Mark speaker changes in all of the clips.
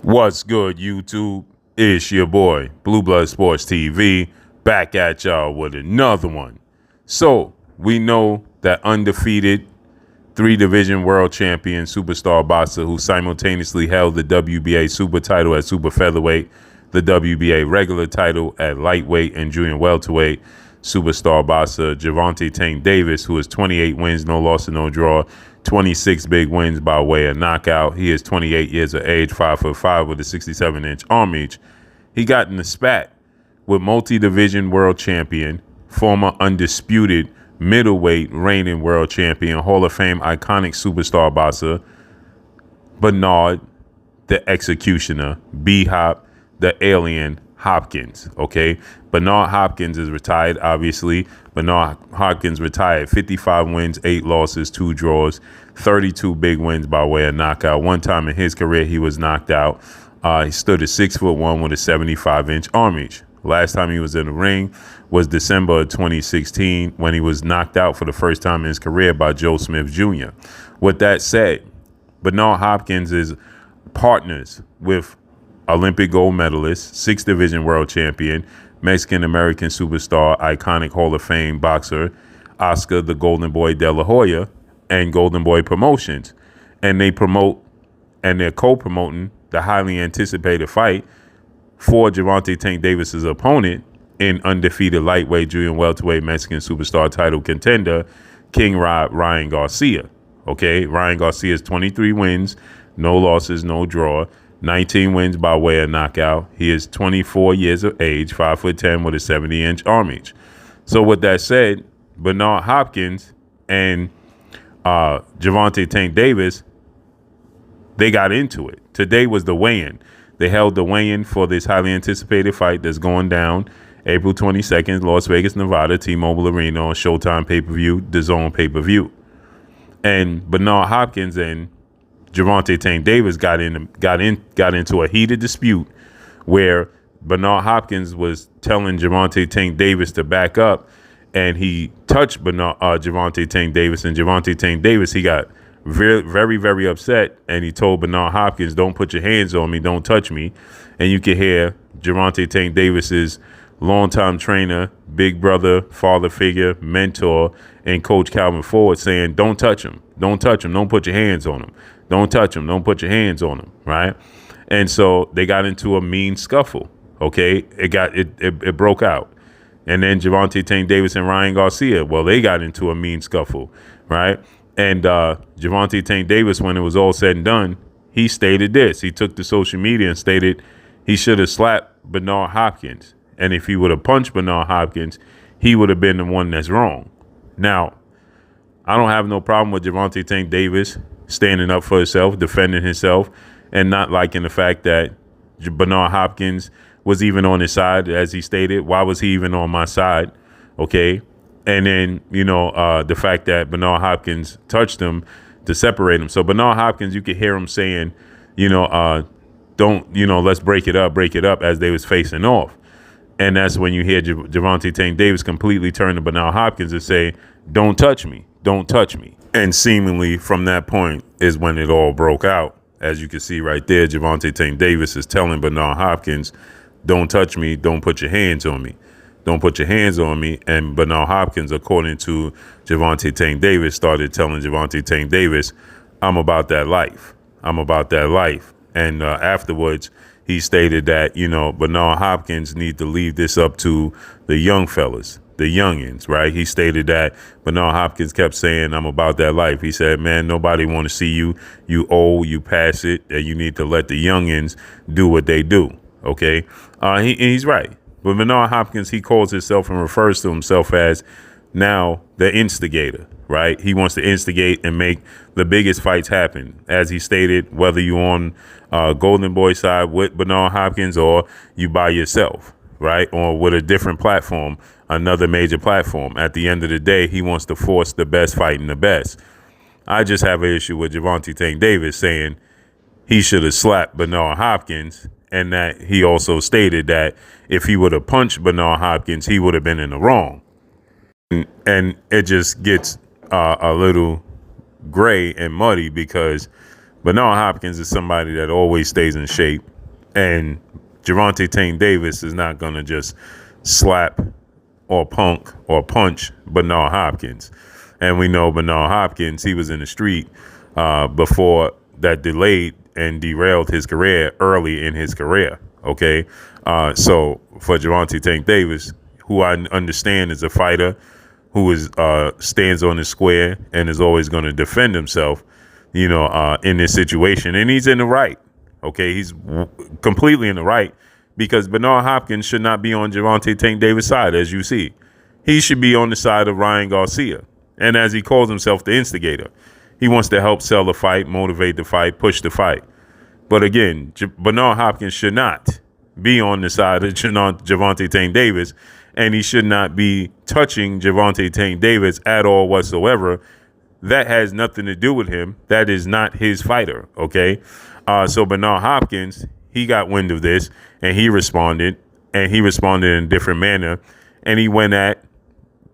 Speaker 1: What's good, YouTube? It's your boy, Blue Blood Sports TV, back at y'all with another one. So, we know that undefeated three-division world champion superstar boxer who simultaneously held the WBA super title at super featherweight, the WBA regular title at lightweight and junior welterweight, superstar boxer Gervonta Tank Davis, who has 28 wins, no loss and no draw, 26 big wins by way of knockout. He is 28 years of age, 5'5" with a 67-inch arm reach. He got in a spat with multi-division world champion, former undisputed middleweight reigning world champion, Hall of Fame iconic superstar boxer, Bernard the Executioner, B-Hop, the Alien Hopkins, okay? Bernard Hopkins is retired, obviously. Bernard Hopkins retired, 55 wins, 8 losses, 2 draws, 32 big wins by way of knockout. One time in his career, he was knocked out. He stood at 6'1" with a 75-inch arm reach. Last time he was in the ring was December of 2016 when he was knocked out for the first time in his career by Joe Smith Jr. With that said, Bernard Hopkins is partners with Olympic gold medalist, 6th division world champion, Mexican-American superstar, iconic Hall of Fame boxer, Oscar the Golden Boy De La Hoya, and Golden Boy Promotions. And they promote and they're co-promoting the highly anticipated fight for Gervonta Tank Davis's opponent in undefeated lightweight, junior welterweight Mexican superstar title contender, King Ryan Garcia. Okay, Ryan Garcia's 23 wins, no losses, no draw, 19 wins by way of knockout. He is 24 years of age, 5'10" with a 70-inch arm reach. So with that said, Bernard Hopkins and Gervonta Tank Davis, they got into it. Today was the weigh-in. They held the weigh-in for this highly anticipated fight that's going down April 22nd, Las Vegas, Nevada, T-Mobile Arena on Showtime pay-per-view, DAZN pay-per-view. And Bernard Hopkins and Gervonta Tank Davis got into a heated dispute where Bernard Hopkins was telling Gervonta Tank Davis to back up, and he touched Gervonta Tank Davis, and Gervonta Tank Davis, he got very, very upset, and he told Bernard Hopkins, "Don't put your hands on me, don't touch me." And you can hear Gervonta Tank Davis's longtime trainer, big brother, father figure, mentor, and coach Calvin Ford saying, "Don't touch him, don't touch him, don't put your hands on him, don't touch him, don't put your hands on him," right? And so they got into a mean scuffle. Okay, it broke out, and then Gervonta Tank Davis and Ryan Garcia, well, they got into a mean scuffle, right? And Gervonta Tank Davis, when it was all said and done, he stated this. He took to social media and stated he should have slapped Bernard Hopkins. And if he would have punched Bernard Hopkins, he would have been the one that's wrong. Now, I don't have no problem with Gervonta Tank Davis standing up for himself, defending himself, and not liking the fact that Bernard Hopkins was even on his side, as he stated. Why was he even on my side? Okay. And then, the fact that Bernard Hopkins touched him to separate him. So Bernard Hopkins, you could hear him saying, let's break it up as they was facing off. And that's when you hear Gervonta Tank Davis completely turn to Bernard Hopkins and say, "Don't touch me, don't touch me." And seemingly from that point is when it all broke out. As you can see right there, Gervonta Tank Davis is telling Bernard Hopkins, "Don't touch me, don't put your hands on me. Don't put your hands on me." And Bernard Hopkins, according to Gervonta Tank Davis, started telling Gervonta Tank Davis, "I'm about that life. I'm about that life." And afterwards, he stated that, Bernard Hopkins need to leave this up to the young fellas, the youngins, right? He stated that Bernard Hopkins kept saying, "I'm about that life." He said, "Man, nobody want to see you. You old, you pass it, and you need to let the youngins do what they do." Okay? He's right. But Bernard Hopkins, he calls himself and refers to himself as now the instigator, right? He wants to instigate and make the biggest fights happen. As he stated, whether you're on Golden Boy side with Bernard Hopkins or you by yourself, right? Or with a different platform, another major platform. At the end of the day, he wants to force the best fighting the best. I just have an issue with Gervonta Tank Davis saying he should have slapped Bernard Hopkins, and that he also stated that if he would have punched Bernard Hopkins, he would have been in the wrong. And it just gets a little gray and muddy because Bernard Hopkins is somebody that always stays in shape. And Gervonta Tank Davis is not going to just slap or punch Bernard Hopkins. And we know Bernard Hopkins, he was in the street before that delayed and derailed his career early in his career. Okay. So for Gervonta Tank Davis, who I understand is a fighter who is stands on the square and is always going to defend himself, in this situation. And he's in the right. Okay. He's completely in the right, because Bernard Hopkins should not be on Gervonta Tank Davis' side, as you see. He should be on the side of Ryan Garcia. And as he calls himself, the instigator, he wants to help sell the fight, motivate the fight, push the fight. But again, Bernard Hopkins should not be on the side of Gervonta Tank Davis, and he should not be touching Gervonta Tank Davis at all whatsoever. That has nothing to do with him. That is not his fighter, okay? So Bernard Hopkins, he got wind of this, and he responded in a different manner, and he went at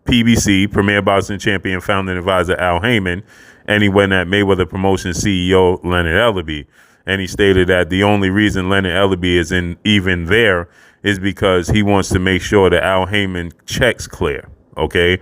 Speaker 1: PBC, Premier Boxing Champion, founder and advisor Al Heyman, and he went at Mayweather Promotions CEO Leonard Ellerbe. And he stated that the only reason Leonard Ellerbe is even there is because he wants to make sure that Al Heyman checks clear. Okay.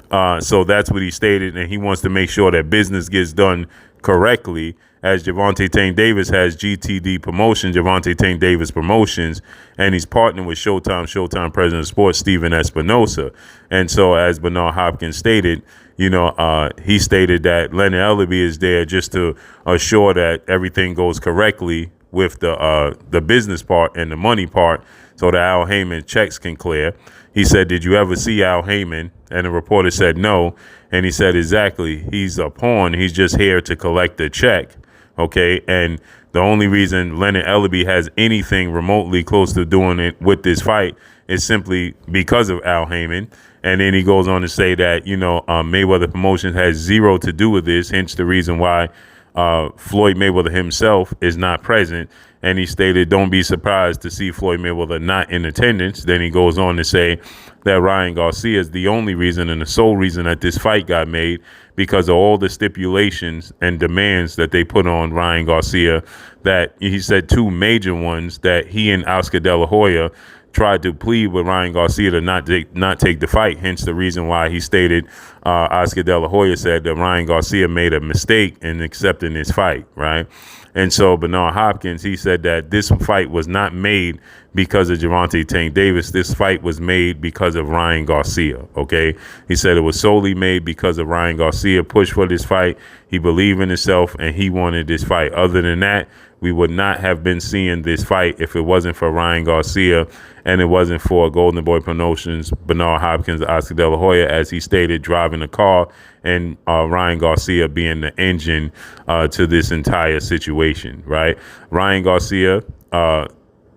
Speaker 1: So that's what he stated. And he wants to make sure that business gets done correctly, as Gervonta Tank Davis has GTD Promotion, Gervonta Tank Davis Promotions, and he's partnered with Showtime President of Sports, Steven Espinosa. And so as Bernard Hopkins stated, he stated that Leonard Ellerbe is there just to assure that everything goes correctly with the business part and the money part, so that Al Heyman checks can clear. He said, "Did you ever see Al Heyman?" And the reporter said no. And he said, "Exactly. He's a pawn. He's just here to collect the check." Okay. And the only reason Leonard Ellerbe has anything remotely close to doing it with this fight is simply because of Al Heyman. And then he goes on to say that, Mayweather Promotions has zero to do with this, hence the reason why Floyd Mayweather himself is not present. And he stated, "Don't be surprised to see Floyd Mayweather not in attendance." Then he goes on to say that Ryan Garcia is the only reason and the sole reason that this fight got made, because of all the stipulations and demands that they put on Ryan Garcia, that he said two major ones, that he and Oscar De La Hoya tried to plead with Ryan Garcia to not take the fight. Hence the reason why he stated Oscar De La Hoya said that Ryan Garcia made a mistake in accepting this fight, right? And so Bernard Hopkins, he said that this fight was not made because of Gervonta Tank Davis. This fight was made because of Ryan Garcia, okay? He said it was solely made because of Ryan Garcia pushed for this fight. He believed in himself, and he wanted this fight. Other than that, we would not have been seeing this fight if it wasn't for Ryan Garcia and it wasn't for Golden Boy Promotions, Bernard Hopkins, Oscar De La Hoya, as he stated, driving the car, and Ryan Garcia being the engine to this entire situation, right? Ryan Garcia,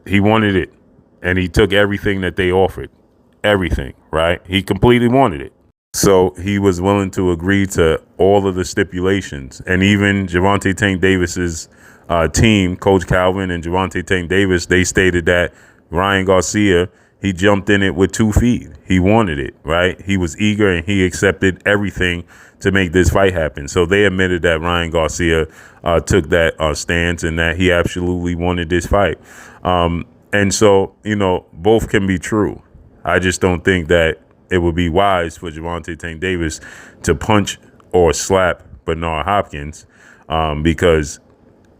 Speaker 1: he wanted it, and he took everything that they offered, everything, right? He completely wanted it. So he was willing to agree to all of the stipulations, and even Gervonta Tank Davis's team, Coach Calvin and Gervonta Tank Davis, they stated that Ryan Garcia, he jumped in it with 2 feet. He wanted it, right? He was eager, and he accepted everything to make this fight happen. So they admitted that Ryan Garcia took that stance and that he absolutely wanted this fight. And so, both can be true. I just don't think that it would be wise for Gervonta Tank Davis to punch or slap Bernard Hopkins because,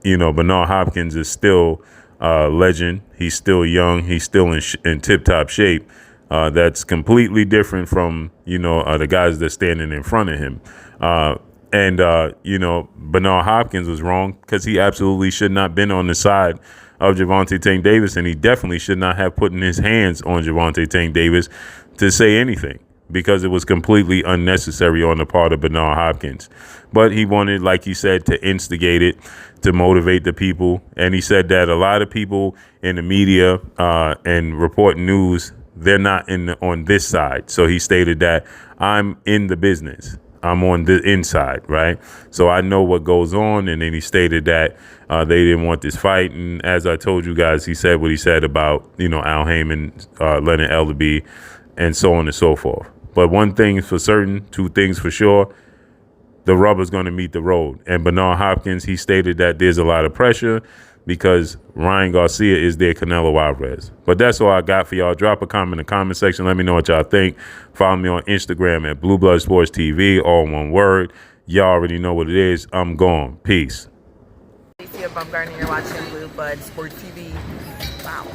Speaker 1: Bernard Hopkins is still a legend. He's still young. He's still in tip-top shape. That's completely different from, the guys that's standing in front of him. Bernard Hopkins was wrong because he absolutely should not have been on the side of Gervonta Tank Davis, and he definitely should not have put his hands on Gervonta Tank Davis to say anything, because it was completely unnecessary on the part of Bernard Hopkins. But he wanted, like he said, to instigate it, to motivate the people. And he said that a lot of people in the media and report news, they're not on this side. So he stated that I'm in the business. I'm on the inside, right? So I know what goes on. And then he stated that they didn't want this fight. And as I told you guys, he said what he said about, Al Heyman, Leonard Ellerbe, and so on and so forth. But one thing is for certain, two things for sure, the rubber's going to meet the road. And Bernard Hopkins, he stated that there's a lot of pressure because Ryan Garcia is their Canelo Alvarez. But that's all I got for y'all. Drop a comment in the comment section. Let me know what y'all think. Follow me on Instagram at Blue Blood Sports TV, all one word. Y'all already know what it is. I'm gone. Peace.
Speaker 2: You're watching Blue Blood Sports TV. Wow.